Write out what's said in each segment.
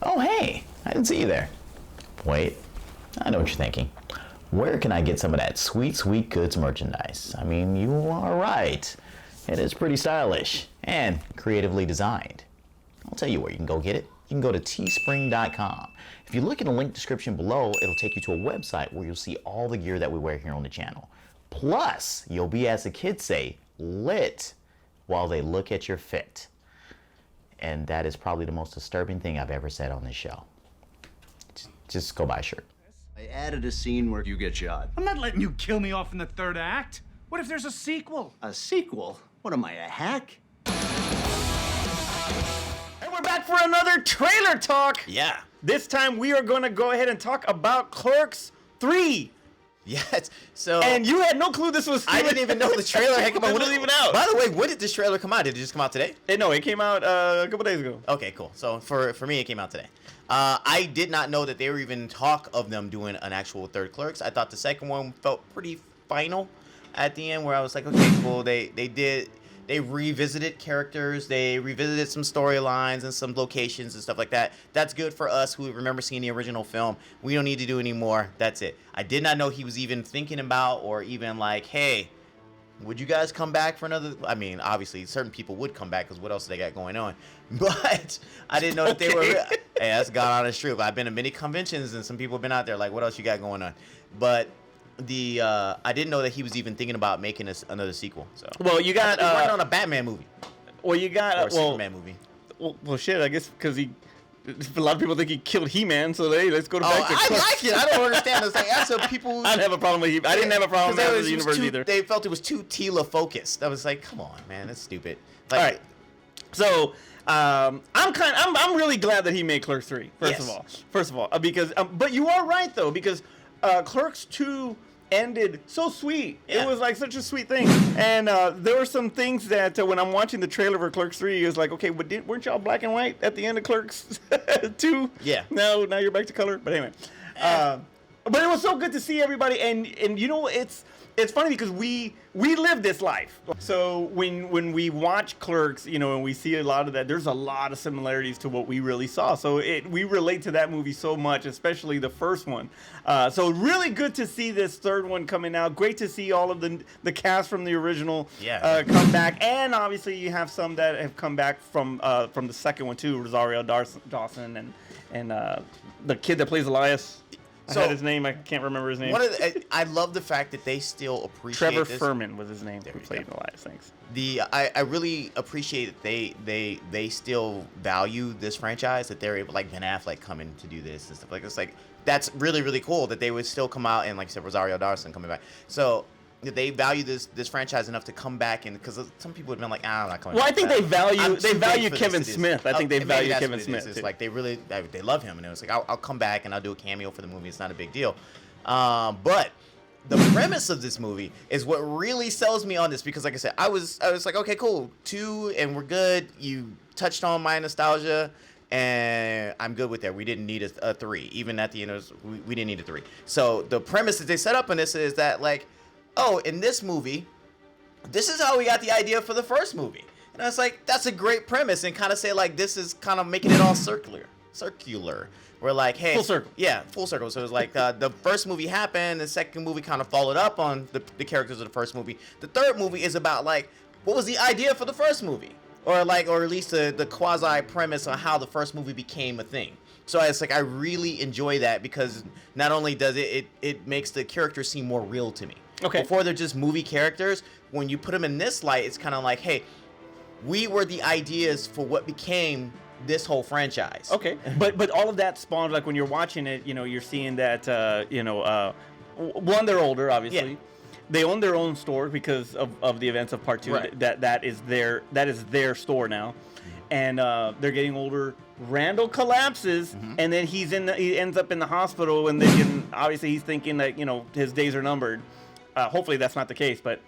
Oh, hey, I didn't see you there. Wait, I know what you're thinking. Where can I get some of that sweet, sweet goods merchandise? I mean, you are right. It is pretty stylish and creatively designed. I'll tell you where you can go get it. You can go to teespring.com. If you look in the link description below, it'll take you to a website where you'll see all the gear that we wear here on the channel. Plus, you'll be, as the kids say, lit while they look at your fit. And that is probably the most disturbing thing I've ever said on this show. Just go buy a shirt. I added a scene where you get shot. I'm not letting you kill me off in the third act. What if there's a sequel? A sequel? What am I, a hack? And we're back for another trailer talk. Yeah. This time we are going to go ahead and talk about Clerks 3. Yes. So. And you had no clue this was. I didn't even know the trailer had come out. It wasn't even out. By the way, when did this trailer come out? Did it just come out today? No, it came out a couple days ago. Okay, cool. So for me, it came out today. I did not know that they were even talk of them doing an actual third Clerks. I thought the second one felt pretty final at the end, where I was like, okay, cool. They revisited characters, they revisited some storylines and some locations and stuff like that. That's good for us who remember seeing the original film. We don't need to do any more. That's it. I did not know he was even thinking about, or even like, hey, would you guys come back for another? I mean, obviously, certain people would come back because what else do they got going on? But I didn't know that they were. Hey, that's God honest truth. I've been to many conventions and some people have been out there like, what else you got going on? But I didn't know that he was even thinking about making another sequel. So Well, you got he's working on a Batman movie well, you got or a Superman movie. Well, shit. I guess because a lot of people think he killed He-Man, so let's go to back to I Clerks. like it. I don't understand. It's like that's what people. I didn't have a problem with I didn't have a problem with the universe either. They felt it was too Tila focused. I was like, come on, man, that's stupid. Like, All right. So I'm really glad that he made Clerks 3. First of all, because but you are right though, because Clerks 2 ended so sweet. Yeah. It was like such a sweet thing, and there were some things that when I'm watching the trailer for Clerks 3, it was like, okay, but weren't y'all black and white at the end of Clerks 2? Yeah. Now you're back to color. But anyway, but it was so good to see everybody, and you know it's funny because we live this life. So when we watch Clerks, you know, and we see a lot of that, there's a lot of similarities to what we really saw. So we relate to that movie so much, especially the first one. So really good to see this third one coming out. Great to see all of the cast from the original come back, and obviously you have some that have come back from the second one too. Rosario Dawson and the kid that plays Elias. I had his name. I can't remember his name. I love the fact that they still appreciate Trevor this. Furman was his name. Who played Elias. Thanks. I really appreciate that they still value this franchise, that they're able, like Ben Affleck coming to do this and stuff like this. Like that's really, really cool that they would still come out, and like I said, Rosario Dawson coming back. So they value this franchise enough to come back, and because some people have been like, I'm not coming. Well, back I think for they that. value Kevin Smith. I think they maybe value that's Kevin what it Smith. is. It's like they love him, and it was like I'll come back and I'll do a cameo for the movie. It's not a big deal. But the premise of this movie is what really sells me on this, because like I said, I was like, okay, cool, 2 and we're good. You touched on my nostalgia, and I'm good with that. We didn't need a 3. Even at the end, we didn't need a 3. So the premise that they set up in this is that, like, oh, in this movie, this is how we got the idea for the first movie. And I was like, that's a great premise, and kind of say, like, this is kind of making it all circular. We're like, hey, Full circle. Yeah, full circle. So it was like the first movie happened, the second movie kind of followed up on the characters of the first movie. The third movie is about, like, what was the idea for the first movie, or at least the quasi premise on how the first movie became a thing. So it's like I really enjoy that, because not only does it makes the characters seem more real to me. Okay. Before they're just movie characters, when you put them in this light, it's kind of like, hey, we were the ideas for what became this whole franchise. Okay, but all of that spawned, like when you're watching it, you know, you're seeing that one, they're older, obviously. Yeah. They own their own store because of the events of part 2. Right. That is their store now, and they're getting older. Randall collapses, and then he ends up in the hospital, and obviously he's thinking that, you know, his days are numbered. Hopefully that's not the case, but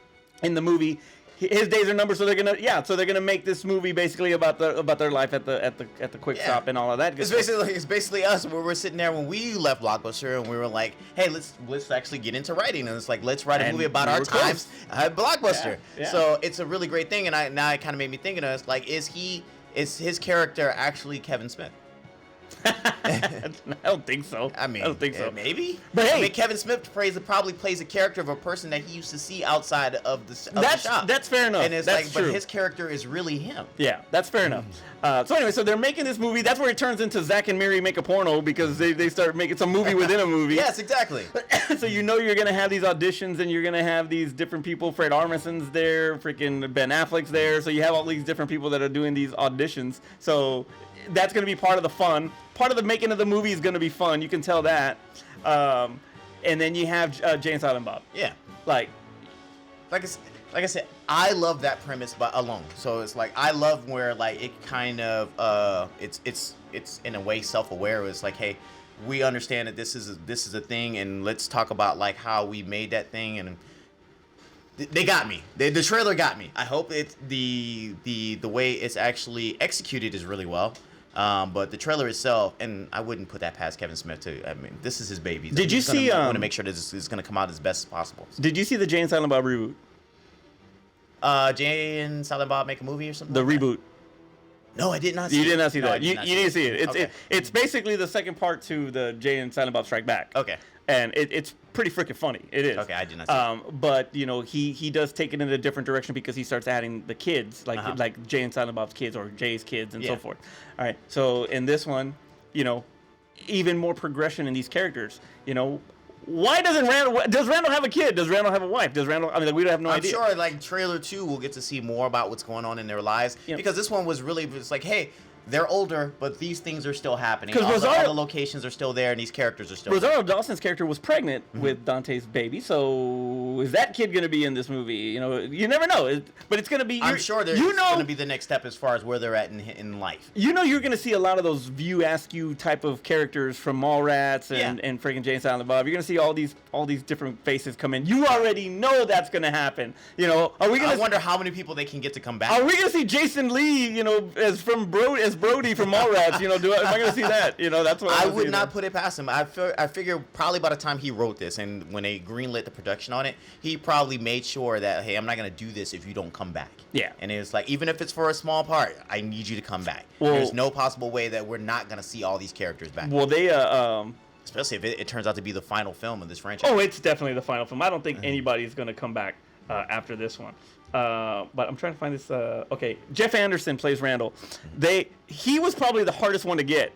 in the movie, his days are numbered, so they're gonna make this movie basically about their life at the quick stop and all of that. It's basically us, where we're sitting there when we left Blockbuster, and we were like, hey, let's actually get into writing, and it's like, let's write a movie about our times at Blockbuster. Yeah. So it's a really great thing, and now it kind of made me thinking of, like, is his character actually Kevin Smith? I don't think so. I mean, I don't think so. Maybe. But hey, I mean, Kevin Smith probably plays a character of a person that he used to see outside of the shop. That's fair enough. And it's that's true. but his character is really him. Yeah, that's fair enough. So anyway, so they're making this movie. That's where it turns into Zack and Miri make a porno because they start making some movie within a movie. Yes, exactly. So you know you're gonna have these auditions and you're gonna have these different people. Fred Armisen's there, freaking Ben Affleck's there. So you have all these different people that are doing these auditions. So that's gonna be part of the fun. Part of the making of the movie is gonna be fun. You can tell that. And then you have Jay and Silent Bob. Yeah. Like I said, I love that premise but alone. So it's like I love where like it kind of it's in a way self-aware. It's like, hey, we understand that this is a thing, and let's talk about like how we made that thing. And they got me. The trailer got me. I hope it's the way it's actually executed is really well. But the trailer itself, and I wouldn't put that past Kevin Smith too. I mean, this is his baby. Did you see? I want to make sure that this is going to come out as best as possible. Did you see the Jay and Silent Bob reboot? Jay and Silent Bob make a movie or something? The like reboot. That? No, I did not see it. You did not see No, that. You didn't see it. Okay. It's basically the second part to the Jay and Silent Bob Strike Back. Okay. And it's pretty freaking funny. It is. Okay, I did not see it. But you know, he does take it in a different direction because he starts adding the kids, like Jay and Silent Bob's kids or Jay's kids and so forth. All right. So in this one, you know, even more progression in these characters. You know, why does Randall have a kid? Does Randall have a wife? Does Randall? I mean, we don't have no idea. I'm sure, like trailer 2, we'll get to see more about what's going on in their lives because this one was really just like, hey, they're older, but these things are still happening. All the locations are still there, and these characters are still Rosario Dawson's character was pregnant with Dante's baby, so is that kid going to be in this movie? You know, you never know. But it's going to be... I'm sure there's going to be the next step as far as where they're at in life. You know you're going to see a lot of those View Askew type of characters from Mallrats and freaking Jay and Silent Bob. You're going to see all these different faces come in. You already know that's going to happen. You know, are we going to... I wonder how many people they can get to come back. Are we going to see Jason Lee, you know, as Brody from Mallrats? You know, am I going to see that? You know, that's what I would not put it past him. I figure probably by the time he wrote this and when they greenlit the production on it, he probably made sure that, hey, I'm not going to do this if you don't come back. Yeah. And it's like, even if it's for a small part, I need you to come back. Well, there's no possible way that we're not going to see all these characters back. Well, they especially if it turns out to be the final film of this franchise. Oh, it's definitely the final film. I don't think anybody's going to come back after this one. But I'm trying to find this. Okay, Jeff Anderson plays Randall. He was probably the hardest one to get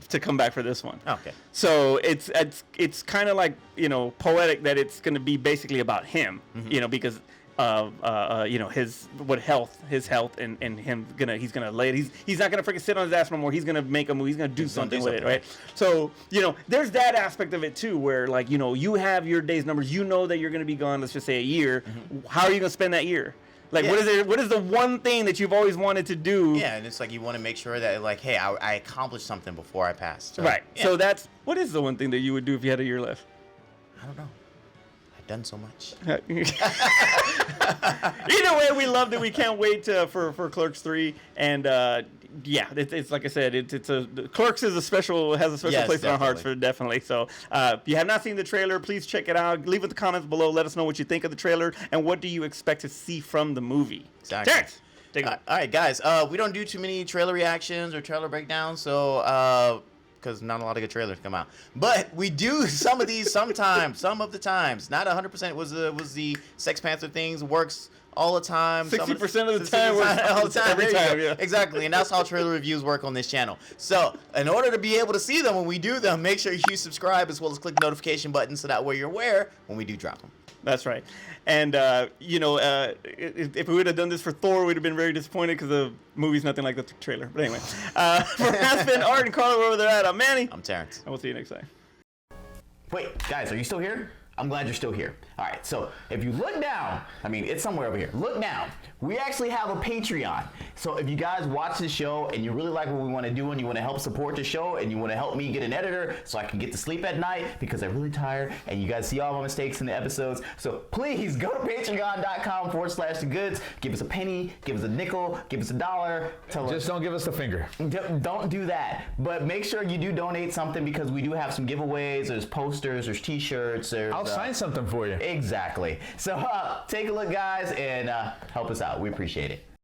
to come back for this one. Okay. So it's kind of like, you know, poetic that it's going to be basically about him. You know, because you know, his health and him he's gonna lay it. He's not gonna freaking sit on his ass no more. He's gonna make a movie. He's gonna do something with it, right? So, you know, there's that aspect of it too, where like, you know, you have your days numbers. You know that you're gonna be gone. Let's just say a year. How are you gonna spend that year? Like, what is the one thing that you've always wanted to do? Yeah, and it's like you want to make sure that, like, hey, I accomplished something before I passed. So, right. Yeah. So what is the one thing that you would do if you had a year left? I don't know. I've done so much. Either way, we loved it. We can't wait for Clerks 3. And yeah, it's like I said, Clerks has a special place in our hearts for definitely. So if you have not seen the trailer, please check it out. Leave it in the comments below. Let us know what you think of the trailer and what do you expect to see from the movie. Exactly. Terrence, take it. All right, guys. We don't do too many trailer reactions or trailer breakdowns, so because not a lot of good trailers come out. But we do some of these sometimes, some of the times. Not 100% was the Sex Panther things works all the time. 60% of the time works all the time. Every time, yeah. Exactly, and that's how trailer reviews work on this channel. So in order to be able to see them when we do them, make sure you subscribe as well as click the notification button so that way you're aware when we do drop them. That's right. And, you know, if we would have done this for Thor, we'd have been very disappointed because the movie's nothing like the trailer. But anyway, for Aspen, Art, and Carlo, wherever they're at, I'm Manny. I'm Terrence. And we'll see you next time. Wait, guys, are you still here? I'm glad you're still here. All right, so if you look down, I mean, it's somewhere over here. Look down. We actually have a Patreon. So if you guys watch the show and you really like what we want to do and you want to help support the show and you want to help me get an editor so I can get to sleep at night because I'm really tired and you guys see all my mistakes in the episodes. So please go to patreon.com/thegoods. Give us a penny, give us a nickel, give us $1. Just don't give us the finger. Don't do that. But make sure you do donate something because we do have some giveaways. There's posters, there's t-shirts. There's, I'll sign something for you. Exactly. So take a look, guys, and help us out. We appreciate it.